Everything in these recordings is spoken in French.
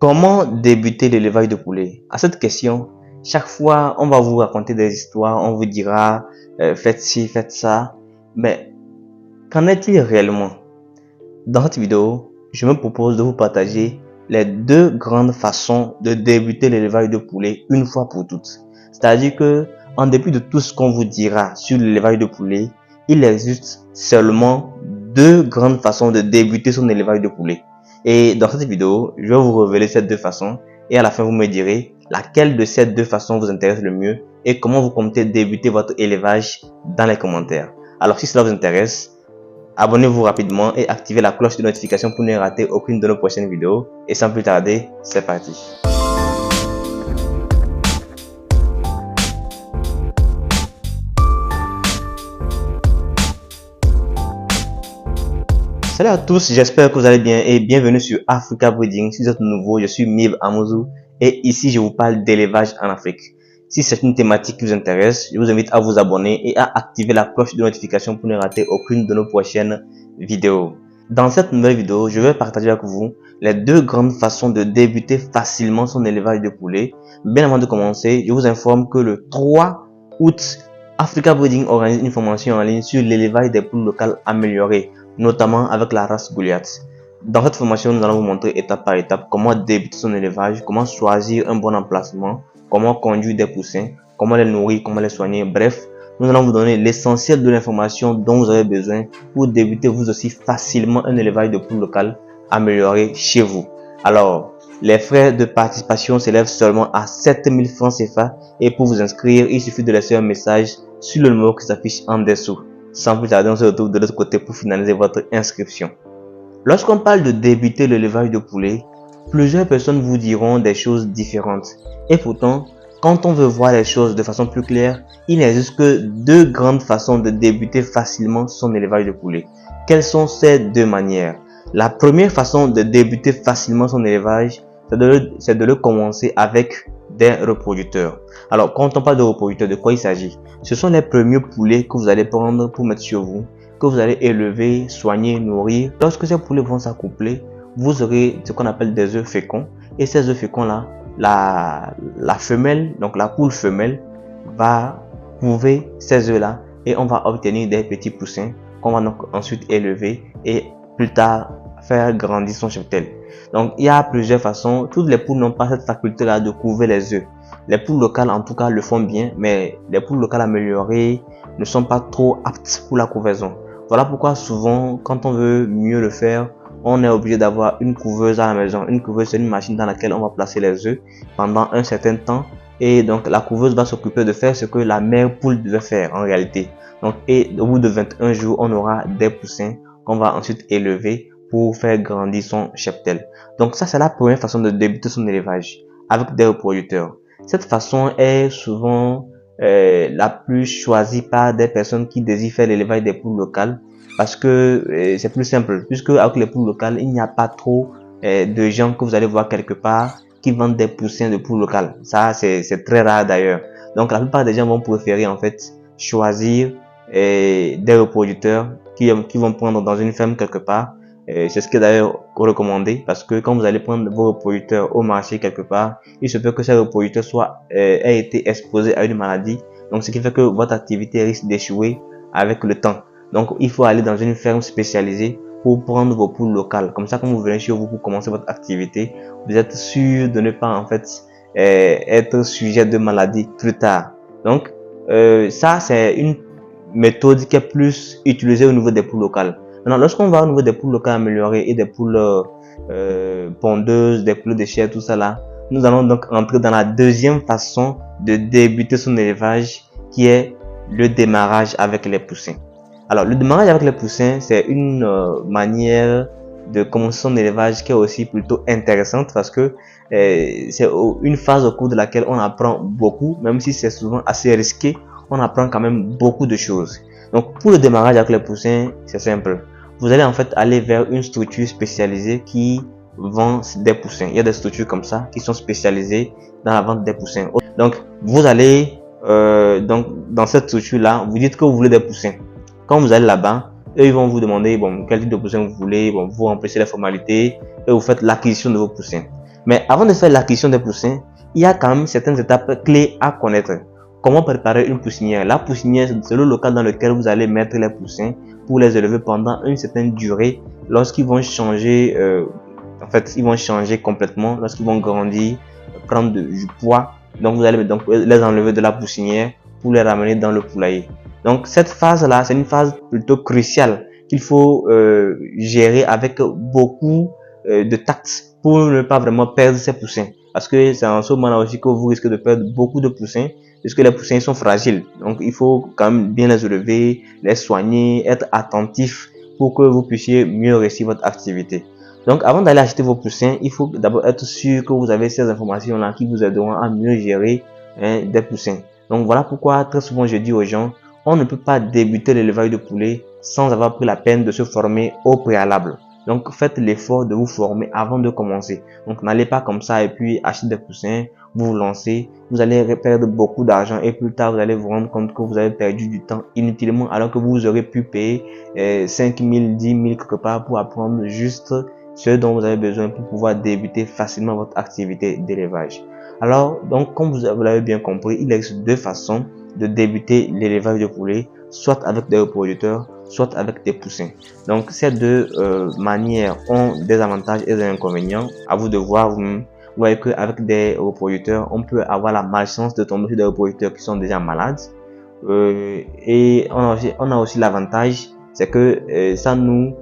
Comment débuter l'élevage de poulets? À cette question, chaque fois, on va vous raconter des histoires, on vous dira faites ci, faites ça. Mais qu'en est-il réellement? Dans cette vidéo, je me propose de vous partager les deux grandes façons de débuter l'élevage de poulets une fois pour toutes. C'est-à-dire que, en dépit de tout ce qu'on vous dira sur l'élevage de poulets, il existe seulement deux grandes façons de débuter son élevage de poulets. Et dans cette vidéo, je vais vous révéler ces deux façons et à la fin vous me direz laquelle de ces deux façons vous intéresse le mieux et comment vous comptez débuter votre élevage dans les commentaires. Alors si cela vous intéresse, abonnez-vous rapidement et activez la cloche de notification pour ne rater aucune de nos prochaines vidéos. Et sans plus tarder, c'est parti. Salut à tous, j'espère que vous allez bien et bienvenue sur Africa Breeding. Si vous êtes nouveau, je suis Miv Amouzou et ici je vous parle d'élevage en Afrique. Si c'est une thématique qui vous intéresse, je vous invite à vous abonner et à activer la cloche de notification pour ne rater aucune de nos prochaines vidéos. Dans cette nouvelle vidéo, je vais partager avec vous les deux grandes façons de débuter facilement son élevage de poulets. Bien avant de commencer, je vous informe que le 3 août, Africa Breeding organise une formation en ligne sur l'élevage des poules locales améliorées, notamment avec la race Goliath. Dans cette formation, nous allons vous montrer étape par étape comment débuter son élevage, comment choisir un bon emplacement, comment conduire des poussins, comment les nourrir, comment les soigner. Bref, nous allons vous donner l'essentiel de l'information dont vous avez besoin pour débuter vous aussi facilement un élevage de poules locales amélioré chez vous. Alors, les frais de participation s'élèvent seulement à 7000 francs CFA et pour vous inscrire, il suffit de laisser un message sur le numéro qui s'affiche en dessous. Sans plus tarder, on se retrouve de l'autre côté pour finaliser votre inscription. Lorsqu'on parle de débuter l'élevage de poulets, plusieurs personnes vous diront des choses différentes. Et pourtant, quand on veut voir les choses de façon plus claire, il n'existe que deux grandes façons de débuter facilement son élevage de poulets. Quelles sont ces deux manières? La première façon de débuter facilement son élevage, c'est de le commencer avec des reproducteurs. Alors, quand on parle de reproducteurs, de quoi il s'agit? Ce sont les premiers poulets que vous allez prendre pour mettre sur vous, que vous allez élever, soigner, nourrir. Lorsque ces poulets vont s'accoupler, vous aurez ce qu'on appelle des œufs féconds. Et ces œufs féconds-là, la femelle, donc la poule femelle, va couver ces œufs-là et on va obtenir des petits poussins qu'on va donc ensuite élever et plus tard faire grandir son cheptel. Donc il y a plusieurs façons. Toutes les poules n'ont pas cette faculté-là de couver les œufs. Les poules locales en tout cas le font bien, mais les poules locales améliorées ne sont pas trop aptes pour la couvaison. Voilà pourquoi souvent quand on veut mieux le faire, on est obligé d'avoir une couveuse à la maison. Une couveuse, c'est une machine dans laquelle on va placer les œufs pendant un certain temps. Et donc la couveuse va s'occuper de faire ce que la mère poule devait faire en réalité. Donc, et au bout de 21 jours, on aura des poussins qu'on va ensuite élever pour faire grandir son cheptel. Donc ça, c'est la première façon de débuter son élevage avec des reproducteurs. Cette façon est souvent la plus choisie par des personnes qui désirent faire l'élevage des poules locales parce que c'est plus simple, puisque avec les poules locales, il n'y a pas trop de gens que vous allez voir quelque part qui vendent des poussins de poules locales. Ça, c'est très rare d'ailleurs. Donc la plupart des gens vont préférer en fait choisir des reproducteurs qui vont prendre dans une ferme quelque part. C'est ce qui est d'ailleurs recommandé parce que quand vous allez prendre vos reproducteurs au marché quelque part, il se peut que ces reproducteurs aient été exposés à une maladie. Donc ce qui fait que votre activité risque d'échouer avec le temps. Donc il faut aller dans une ferme spécialisée pour prendre vos poules locales. Comme ça, quand vous venez chez vous pour commencer votre activité, vous êtes sûr de ne pas en fait être sujet de maladie plus tard. Donc ça, c'est une méthode qui est plus utilisée au niveau des poules locales. Maintenant, lorsqu'on va au niveau des poules locales améliorées et des poules pondeuses, des poules de chair, tout ça là, nous allons donc entrer dans la deuxième façon de débuter son élevage qui est le démarrage avec les poussins. Alors, le démarrage avec les poussins, c'est une manière de commencer son élevage qui est aussi plutôt intéressante parce que c'est une phase au cours de laquelle on apprend beaucoup, même si c'est souvent assez risqué, on apprend quand même beaucoup de choses. Donc, pour le démarrage avec les poussins, c'est simple. Vous allez en fait aller vers une structure spécialisée qui vend des poussins. Il y a des structures comme ça qui sont spécialisées dans la vente des poussins. Donc, vous allez donc dans cette structure-là, vous dites que vous voulez des poussins. Quand vous allez là-bas, eux ils vont vous demander bon quel type de poussin vous voulez, bon vous remplissez les formalités et vous faites l'acquisition de vos poussins. Mais avant de faire l'acquisition des poussins, il y a quand même certaines étapes clés à connaître. Comment préparer une poussinière? La poussinière, c'est le local dans lequel vous allez mettre les poussins pour les élever pendant une certaine durée. Lorsqu'ils vont changer, en fait, ils vont changer complètement. Lorsqu'ils vont grandir, prendre du poids. Donc, vous allez donc les enlever de la poussinière pour les ramener dans le poulailler. Donc, cette phase-là, c'est une phase plutôt cruciale qu'il faut gérer avec beaucoup de tact pour ne pas vraiment perdre ces poussins. Parce que c'est en ce moment-là aussi que vous risquez de perdre beaucoup de poussins, puisque les poussins sont fragiles. Donc, il faut quand même bien les élever, les soigner, être attentif pour que vous puissiez mieux réussir votre activité. Donc, avant d'aller acheter vos poussins, il faut d'abord être sûr que vous avez ces informations-là qui vous aideront à mieux gérer des poussins. Donc, voilà pourquoi très souvent je dis aux gens, on ne peut pas débuter l'élevage de poulets sans avoir pris la peine de se former au préalable. Donc, faites l'effort de vous former avant de commencer. Donc, n'allez pas comme ça et puis acheter des poussins, vous lancez, vous allez perdre beaucoup d'argent et plus tard, vous allez vous rendre compte que vous avez perdu du temps inutilement alors que vous aurez pu payer 5 000, 10 000 quelque part pour apprendre juste ce dont vous avez besoin pour pouvoir débuter facilement votre activité d'élevage. Alors, donc, comme vous l'avez bien compris, il existe deux façons de débuter l'élevage de poulets, soit avec des reproducteurs, soit avec des poussins. Donc, ces deux manières ont des avantages et des inconvénients. À vous de voir vous-même. Vous voyez qu'avec des reproducteurs, on peut avoir la malchance de tomber sur des reproducteurs qui sont déjà malades. Et on a aussi l'avantage, c'est que ça nous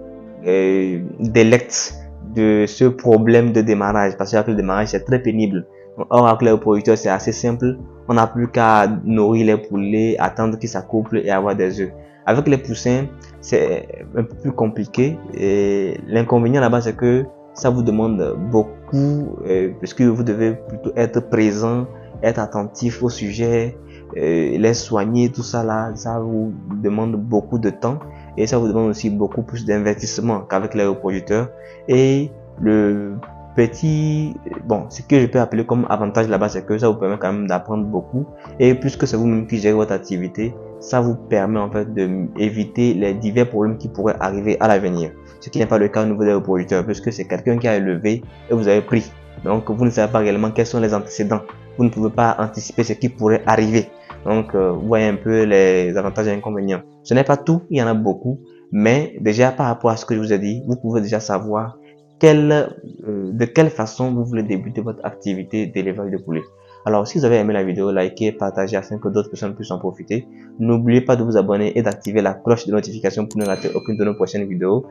délecte de ce problème de démarrage, parce que le démarrage c'est très pénible. Or avec les reproducteurs c'est assez simple, on n'a plus qu'à nourrir les poulets, attendre qu'ils s'accouplent et avoir des œufs. Avec les poussins c'est un peu plus compliqué et l'inconvénient là-bas c'est que ça vous demande beaucoup puisque vous devez plutôt être présent, être attentif au sujet, les soigner, tout ça là, ça vous demande beaucoup de temps et ça vous demande aussi beaucoup plus d'investissement qu'avec les reproducteurs. Et le petit, bon, ce que je peux appeler comme avantage là-bas, c'est que ça vous permet quand même d'apprendre beaucoup et puisque c'est vous-même qui gérez votre activité, ça vous permet en fait d'éviter les divers problèmes qui pourraient arriver à l'avenir. Ce qui n'est pas le cas au niveau des reproducteurs, puisque c'est quelqu'un qui a élevé et vous avez pris. Donc vous ne savez pas réellement quels sont les antécédents. Vous ne pouvez pas anticiper ce qui pourrait arriver. Donc vous voyez un peu les avantages et inconvénients. Ce n'est pas tout, il y en a beaucoup, mais déjà par rapport à ce que je vous ai dit, vous pouvez déjà savoir de quelle façon vous voulez débuter votre activité d'élevage de poulets. Alors, si vous avez aimé la vidéo, likez, partagez afin que d'autres personnes puissent en profiter. N'oubliez pas de vous abonner et d'activer la cloche de notification pour ne rater aucune de nos prochaines vidéos.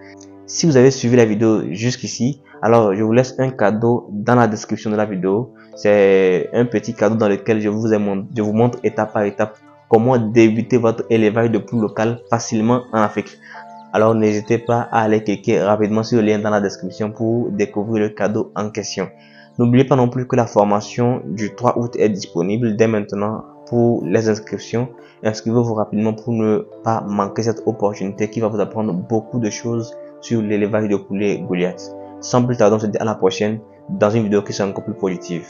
Si vous avez suivi la vidéo jusqu'ici, alors je vous laisse un cadeau dans la description de la vidéo. C'est un petit cadeau dans lequel je vous montre étape par étape comment débuter votre élevage de poules locales facilement en Afrique. Alors n'hésitez pas à aller cliquer rapidement sur le lien dans la description pour découvrir le cadeau en question. N'oubliez pas non plus que la formation du 3 août est disponible dès maintenant pour les inscriptions. Inscrivez-vous rapidement pour ne pas manquer cette opportunité qui va vous apprendre beaucoup de choses sur l'élevage de poulets Goliath. Sans plus tarder, on se dit à la prochaine dans une vidéo qui sera encore plus positive.